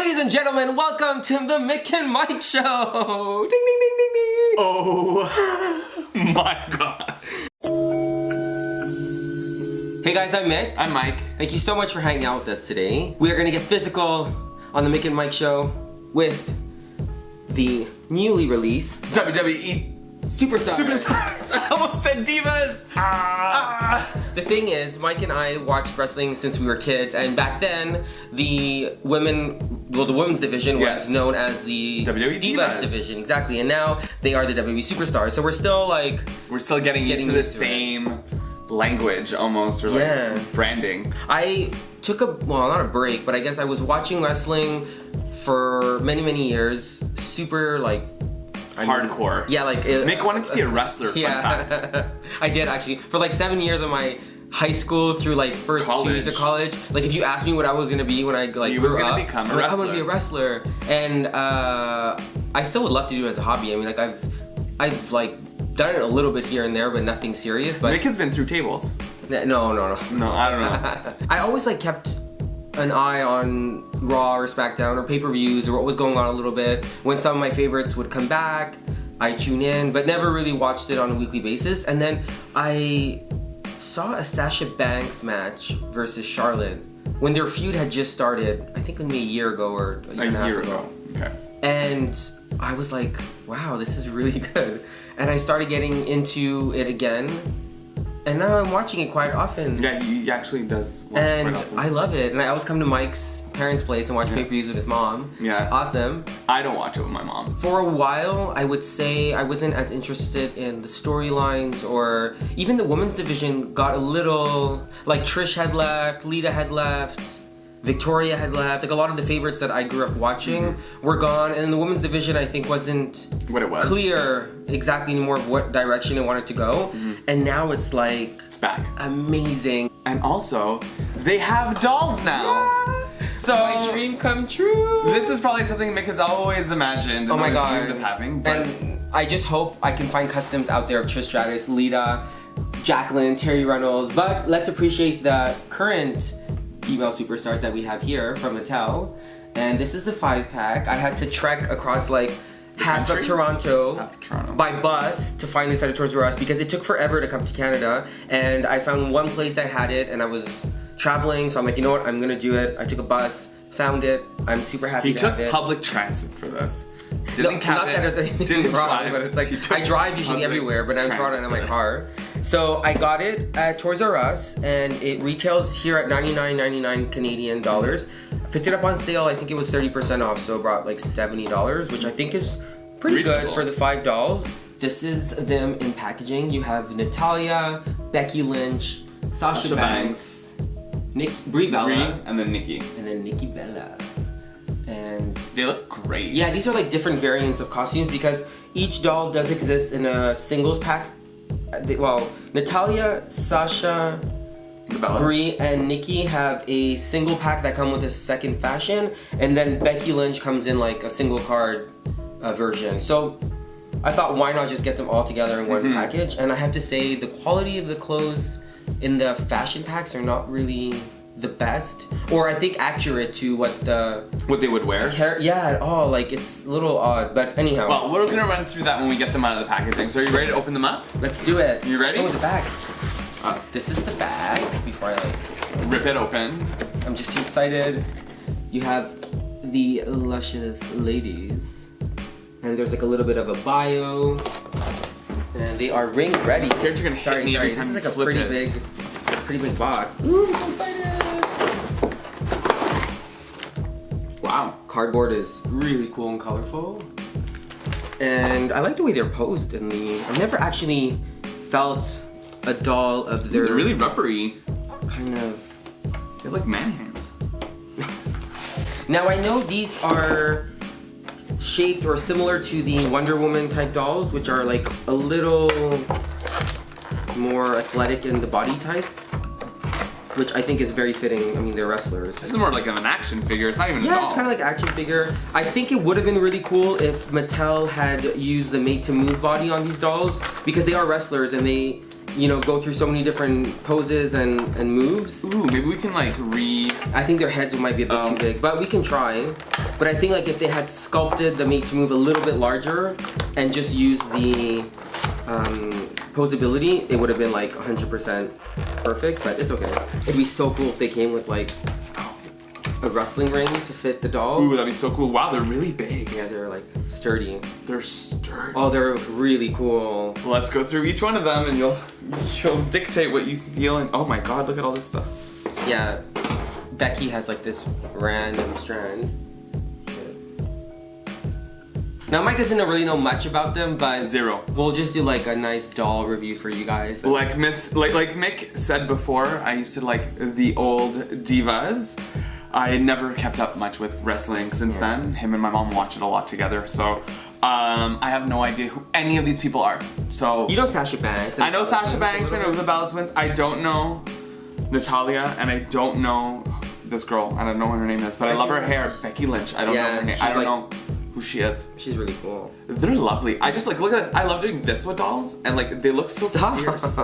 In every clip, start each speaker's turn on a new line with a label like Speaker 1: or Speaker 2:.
Speaker 1: Ladies and gentlemen, welcome to the Mick and Mike Show! Ding, ding, ding, ding, ding!
Speaker 2: Oh my god.
Speaker 1: Hey guys, I'm Mick.
Speaker 2: I'm Mike.
Speaker 1: Thank you so much for hanging out with us today. We are going to get physical on the Mick and Mike Show with the newly released
Speaker 2: WWE
Speaker 1: Superstars.
Speaker 2: I almost said divas.
Speaker 1: The thing is, Mike and I watched wrestling since we were kids, and back then, the women's division was known as the
Speaker 2: WWE
Speaker 1: Divas division, exactly. And now they are the WWE Superstars. So we're still
Speaker 2: getting used to the same language almost, or like branding.
Speaker 1: I took not a break, but I guess I was watching wrestling for many years. Super
Speaker 2: Hardcore.
Speaker 1: Mick
Speaker 2: wanted to be a wrestler.
Speaker 1: Yeah, I did actually. For like 7 years of my high school through first 2 years of college. Like if you asked me what I was gonna be when I grew up,
Speaker 2: gonna become a wrestler.
Speaker 1: I'm gonna be a wrestler, and I still would love to do it as a hobby. I mean, I've done it a little bit here and there, but nothing serious. But
Speaker 2: Mick has been through tables.
Speaker 1: No,
Speaker 2: I don't know.
Speaker 1: I always kept an eye on Raw or SmackDown or pay-per-views or what was going on a little bit. When some of my favorites would come back, I tune in, but never really watched it on a weekly basis. And then I saw a Sasha Banks match versus Charlotte when their feud had just started, I think maybe a year ago or a year and a half ago.
Speaker 2: Okay. And
Speaker 1: I was like, wow, this is really good. And I started getting into it again. And now I'm watching it quite often.
Speaker 2: Yeah, he actually does watch it quite often.
Speaker 1: I love it. And I always come to Mike's parents' place and watch pay-per-views with his mom.
Speaker 2: Yeah.
Speaker 1: It's awesome.
Speaker 2: I don't watch it with my mom.
Speaker 1: For a while, I would say I wasn't as interested in the storylines, or even the women's division got a little... Trish had left, Lita had left, Victoria had left. A lot of the favorites that I grew up watching were gone, and the women's division I think wasn't
Speaker 2: what it was
Speaker 1: clear exactly anymore of what direction it wanted to go. And now it's
Speaker 2: it's back.
Speaker 1: Amazing.
Speaker 2: And also, they have dolls now.
Speaker 1: Yeah.
Speaker 2: So
Speaker 1: my dream come true.
Speaker 2: This is probably something Mick has always imagined and always dreamed of having. But
Speaker 1: and I just hope I can find customs out there of Trish Stratus, Lita, Jacqueline, Terry Reynolds. But let's appreciate the current female superstars that we have here from Mattel. And this is the 5-pack. I had to trek across half of Toronto by bus to find this at a Toys R Us because it took forever to come to Canada. And I found one place that had it, and I was traveling, so I'm like, you know what, I'm gonna do it. I took a bus, found it. I'm super happy to have it.
Speaker 2: He took public transit for this.
Speaker 1: Not that there's anything wrong, but it's I drive usually everywhere, but I'm trying in my car. So I got it at Toys R Us, and it retails here at $99.99 Canadian dollars. I picked it up on sale. I think it was 30% off, so it brought $70, which I think is pretty good for the 5 dolls. This is them in packaging. You have Natalya, Becky Lynch, Sasha Banks, Brie Bella,
Speaker 2: and then Nikki.
Speaker 1: And then Nikki Bella. And
Speaker 2: they look great.
Speaker 1: Yeah, these are different variants of costumes because each doll does exist in a singles pack. Natalya, Sasha, Brie, and Nikki have a single pack that come with a second fashion, and then Becky Lynch comes in a single card version. So I thought, why not just get them all together in one package? And I have to say, the quality of the clothes in the fashion packs are not really the best, or I think accurate to what
Speaker 2: they would wear.
Speaker 1: At all. It's a little odd, but anyhow.
Speaker 2: Well, we're gonna run through that when we get them out of the packaging. So are you ready to open them up?
Speaker 1: Let's do it.
Speaker 2: You ready?
Speaker 1: Oh, the bag. This is the bag. Before I
Speaker 2: rip it open.
Speaker 1: I'm just too excited. You have the luscious ladies, and there's a little bit of a bio, and they are ring ready.
Speaker 2: I'm scared you're gonna hit me every time
Speaker 1: This is
Speaker 2: you flip
Speaker 1: pretty big box. Ooh, I'm so excited!
Speaker 2: Wow.
Speaker 1: Cardboard is really cool and colorful. And I like the way they're posed in I've never actually felt a doll of their...
Speaker 2: They're really rubbery.
Speaker 1: Kind of...
Speaker 2: They're like man hands.
Speaker 1: Now I know these are shaped or similar to the Wonder Woman type dolls, which are a little more athletic in the body type, which I think is very fitting. I mean, they're wrestlers.
Speaker 2: This is more like an action figure. It's not even a doll.
Speaker 1: Yeah, it's kind of like action figure. I think it would have been really cool if Mattel had used the made-to-move body on these dolls, because they are wrestlers and they you know, go through so many different poses and moves.
Speaker 2: Ooh, maybe we can like
Speaker 1: I think their heads might be a bit too big, but we can try. But I think like if they had sculpted the Made to Move a little bit larger and just used the posability, it would have been like 100% perfect, but it's okay. It'd be so cool if they came with like a wrestling ring to fit the dolls.
Speaker 2: Ooh, that'd be so cool. Wow, they're really big.
Speaker 1: Yeah, they're like sturdy.
Speaker 2: They're sturdy.
Speaker 1: Oh, they're really cool.
Speaker 2: Let's go through each one of them and you'll dictate what you feel. And oh my god, look at all this stuff.
Speaker 1: Yeah, Becky has like this random strand. Now Mike doesn't really know much about them, but
Speaker 2: zero.
Speaker 1: We'll just do like a nice doll review for you guys.
Speaker 2: Like Mick said before, I used to like the old divas. I never kept up much with wrestling since then. Him and my mom watch it a lot together, so I have no idea who any of these people are. So
Speaker 1: you know Sasha Banks.
Speaker 2: I know Sasha Banks. I know the Bella Twins. I don't know Natalia, and I don't know this girl. I don't know what her name is, but I love her hair. Becky Lynch. I don't know her name. I don't know who she is.
Speaker 1: She's really cool.
Speaker 2: They're lovely. I just like look at this. I love doing this with dolls, and like they look so fierce.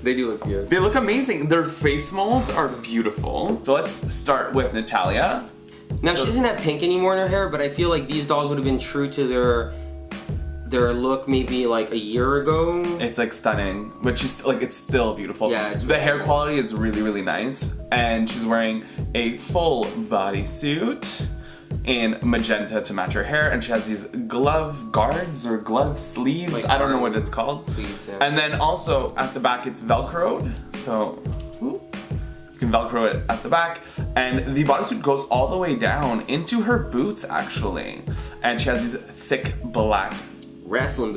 Speaker 1: They do look fierce.
Speaker 2: They look amazing. Their face molds are beautiful. So let's start with Natalia.
Speaker 1: Now she doesn't have pink anymore in her hair, but I feel like these dolls would have been true to their look maybe like a year ago.
Speaker 2: It's like stunning, but she's like it's still beautiful.
Speaker 1: Yeah, it's
Speaker 2: the hair quality is really nice, and she's wearing a full bodysuit in magenta to match her hair, and she has these glove guards or glove sleeves.
Speaker 1: Like
Speaker 2: I don't know what it's called.
Speaker 1: Sleeves, yeah.
Speaker 2: And then also at the back it's velcroed, so you can velcro it at the back, and the bodysuit goes all the way down into her boots actually, and she has these thick black
Speaker 1: wrestling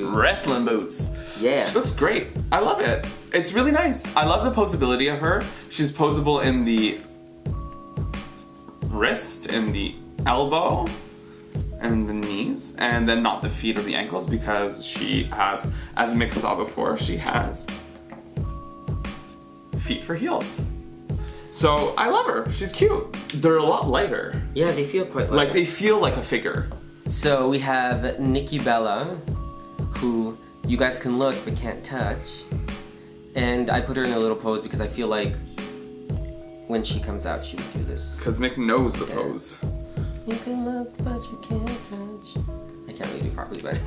Speaker 1: boots. Yeah.
Speaker 2: She looks great. I love it. It's really nice. I love the posability of her. She's posable in the wrist, in the elbow, and the knees, and then not the feet or the ankles because she has, as Mick saw before, she has feet for heels. So I love her. She's cute. They're a lot lighter.
Speaker 1: Yeah, they feel quite light.
Speaker 2: Like they feel like a figure.
Speaker 1: So we have Nikki Bella, who you guys can look but can't touch. And I put her in a little pose because I feel like when she comes out she would do this.
Speaker 2: Because Mick knows the pose.
Speaker 1: You can look but you can't touch. I can't really do it properly, but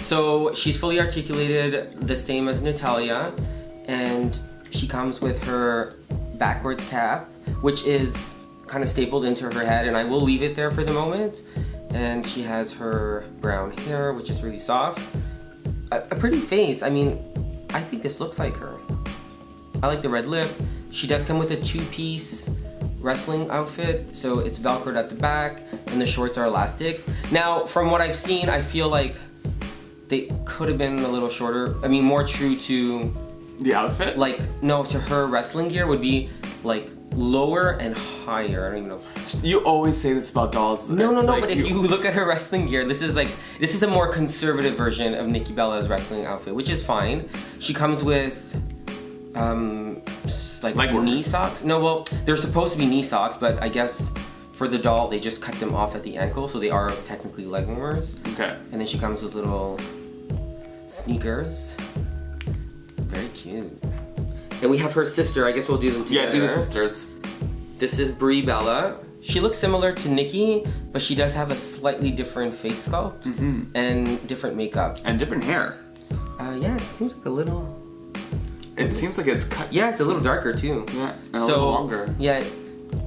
Speaker 1: so she's fully articulated, the same as Natalia, and she comes with her backwards cap, which is kind of stapled into her head, and I will leave it there for the moment. And she has her brown hair, which is really soft. A pretty face. I mean, I think this looks like her. I like the red lip. She does come with a two-piece wrestling outfit, so it's velcroed at the back, and the shorts are elastic. Now, from what I've seen, I feel like they could have been a little shorter. I mean, more true to
Speaker 2: the outfit?
Speaker 1: Like, no, to her wrestling gear would be like lower and higher. I don't even know.
Speaker 2: You always say this about dolls.
Speaker 1: No, like but if you look at her wrestling gear, this is a more conservative version of Nikki Bella's wrestling outfit, which is fine. She comes with like knee socks. No, well, they're supposed to be knee socks, but I guess for the doll they just cut them off at the ankle, so they are technically leg warmers.
Speaker 2: Okay.
Speaker 1: And then she comes with little sneakers. Very cute. And we have her sister. I guess we'll do them together.
Speaker 2: Yeah, do the sisters.
Speaker 1: This is Brie Bella. She looks similar to Nikki, but she does have a slightly different face sculpt and different makeup.
Speaker 2: And different hair.
Speaker 1: Yeah, it seems like a little...
Speaker 2: It seems like it's cut.
Speaker 1: Yeah, it's a little darker too.
Speaker 2: Yeah, and a little longer.
Speaker 1: Yeah,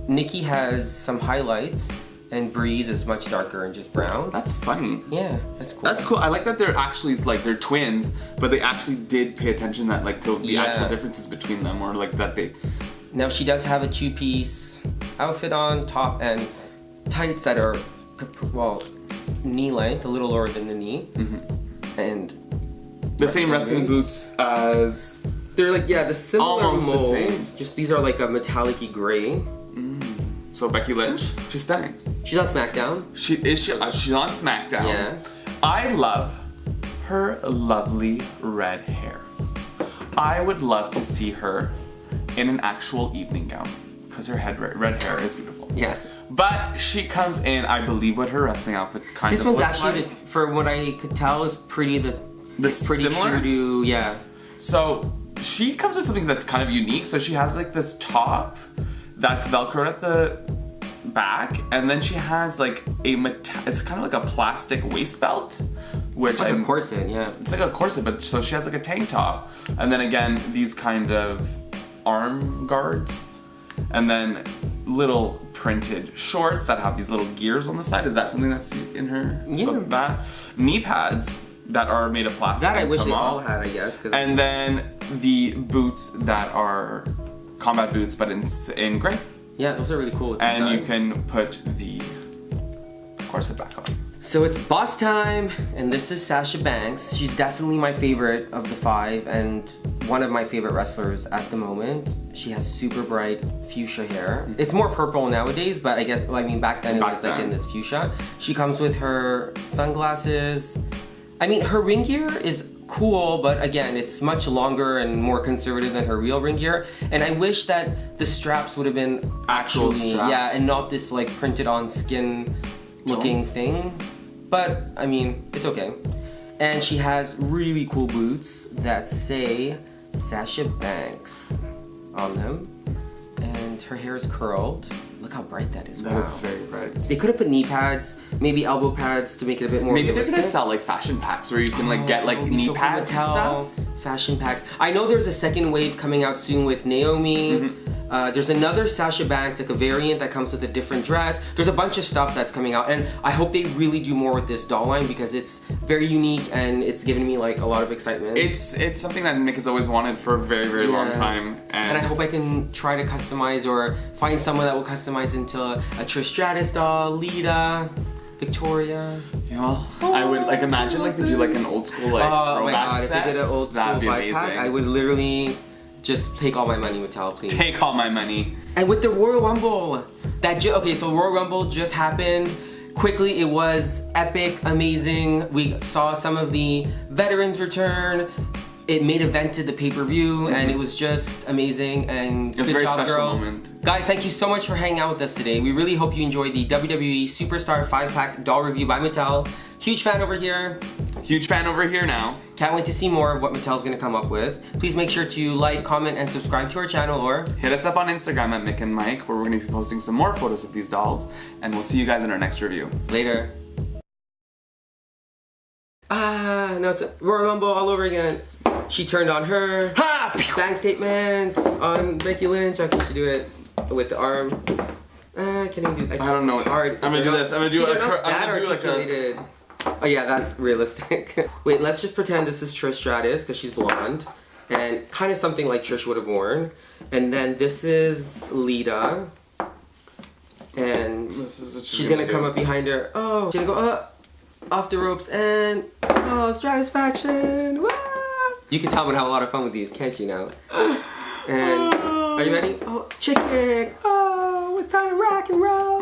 Speaker 1: Nikki has some highlights, and Bree's is much darker and just brown.
Speaker 2: That's funny.
Speaker 1: Yeah, that's cool.
Speaker 2: That's cool. I like that they're actually like they're twins, but they actually did pay attention that like to the actual differences between them, or like that they.
Speaker 1: Now she does have a two-piece outfit on, top and tights that are knee length, a little lower than the knee, and
Speaker 2: the same wrestling boots as.
Speaker 1: They're like the similar
Speaker 2: almost
Speaker 1: mold.
Speaker 2: The same.
Speaker 1: Just these are like a metallic-y gray.
Speaker 2: So Becky Lynch, she's stunning.
Speaker 1: She's on SmackDown.
Speaker 2: She's on SmackDown.
Speaker 1: Yeah.
Speaker 2: I love her lovely red hair. I would love to see her in an actual evening gown because her red hair is beautiful.
Speaker 1: Yeah.
Speaker 2: But she comes in, I believe, with her wrestling outfit kind
Speaker 1: this
Speaker 2: of.
Speaker 1: This one's
Speaker 2: looks
Speaker 1: actually,
Speaker 2: like.
Speaker 1: For what I could tell, is pretty
Speaker 2: similar?
Speaker 1: true to
Speaker 2: So she comes with something that's kind of unique. So she has like this top that's Velcroed at the back, and then she has like it's kind of like a plastic waist belt, which
Speaker 1: like a corset, yeah.
Speaker 2: It's like a corset, but so she has like a tank top, and then again these kind of arm guards, and then little printed shorts that have these little gears on the side. Is that something that's in her?
Speaker 1: Yeah.
Speaker 2: So that knee pads that are made of plastic.
Speaker 1: That I wish they
Speaker 2: come
Speaker 1: all
Speaker 2: off.
Speaker 1: had, I guess.
Speaker 2: And then the boots that are combat boots, but in gray.
Speaker 1: Yeah, those are really cool. With
Speaker 2: And
Speaker 1: the
Speaker 2: you
Speaker 1: studs.
Speaker 2: can put the corset back on.
Speaker 1: So it's boss time, and this is Sasha Banks. She's definitely my favorite of the 5 and one of my favorite wrestlers at the moment. She has super bright fuchsia hair. It's more purple nowadays, but I guess, I mean, back then it was like in this fuchsia. She comes with her sunglasses. I mean, her ring gear is cool, but again, it's much longer and more conservative than her real ring gear. And I wish that the straps would have been
Speaker 2: Actual straps.
Speaker 1: yeah, and not this like printed on skin looking thing. But I mean, it's okay. And she has really cool boots that say Sasha Banks on them. And her hair is curled. Look how bright that is.
Speaker 2: That is very bright.
Speaker 1: They could have put knee pads, maybe elbow pads to make it a bit more
Speaker 2: Maybe they're
Speaker 1: realistic.
Speaker 2: gonna sell like fashion packs where you can like get like
Speaker 1: That would be
Speaker 2: knee
Speaker 1: so cool.
Speaker 2: pads and
Speaker 1: Mattel
Speaker 2: stuff.
Speaker 1: Fashion packs. I know there's a second wave coming out soon with Naomi.
Speaker 2: Mm-hmm.
Speaker 1: There's another Sasha Banks, like a variant that comes with a different dress. There's a bunch of stuff that's coming out, and I hope they really do more with this doll line because it's very unique and it's giving me like a lot of excitement.
Speaker 2: It's something that Mick has always wanted for a very, very long
Speaker 1: Yes.
Speaker 2: time.
Speaker 1: And I hope I can try to customize or find someone that will customize into a Trish Stratus doll, Lita, Victoria.
Speaker 2: Yeah, well, I would like imagine like they do like an old school like
Speaker 1: Oh my
Speaker 2: throwback
Speaker 1: god, if
Speaker 2: set.
Speaker 1: they did an old school
Speaker 2: That'd be
Speaker 1: 5 pack,
Speaker 2: amazing.
Speaker 1: I would literally just take all my money, Mattel, please.
Speaker 2: Take all my money.
Speaker 1: And with the Royal Rumble, okay, so Royal Rumble just happened. Quickly, it was epic, amazing. We saw some of the veterans return. It made event to the pay-per-view, and it was just amazing. And
Speaker 2: It was
Speaker 1: good
Speaker 2: a very
Speaker 1: job,
Speaker 2: special
Speaker 1: girls.
Speaker 2: moment.
Speaker 1: Guys, thank you so much for hanging out with us today. We really hope you enjoyed the WWE Superstar 5-pack doll review by Mattel. Huge fan over here.
Speaker 2: Huge fan over here now.
Speaker 1: Can't wait to see more of what Mattel's gonna come up with. Please make sure to like, comment, and subscribe to our channel, or
Speaker 2: Hit us up on Instagram at Mick and Mike, where we're going to be posting some more photos of these dolls, and we'll see you guys in our next review.
Speaker 1: later. No, it's a Royal Rumble all over again. She turned on her.
Speaker 2: Ha!
Speaker 1: Bank statement on Becky Lynch. How can she do it with the arm? I can't even do it.
Speaker 2: I don't know.
Speaker 1: It's hard.
Speaker 2: I'm gonna do this. I'm gonna do
Speaker 1: See,
Speaker 2: a
Speaker 1: they're not
Speaker 2: I'm
Speaker 1: that
Speaker 2: gonna do like a.
Speaker 1: articulated. Oh yeah, that's realistic. Wait, let's just pretend this is Trish Stratus because she's blonde and kind of something like Trish would have worn. And then this is Lita. And
Speaker 2: This is what
Speaker 1: she's gonna come up behind her. Oh, she's gonna go up, off the ropes, and oh, Stratisfaction! Wah! You can tell I'm gonna have a lot of fun with these, can't you now? And are you ready? Oh, chick kick! Oh, it's time to rock and roll!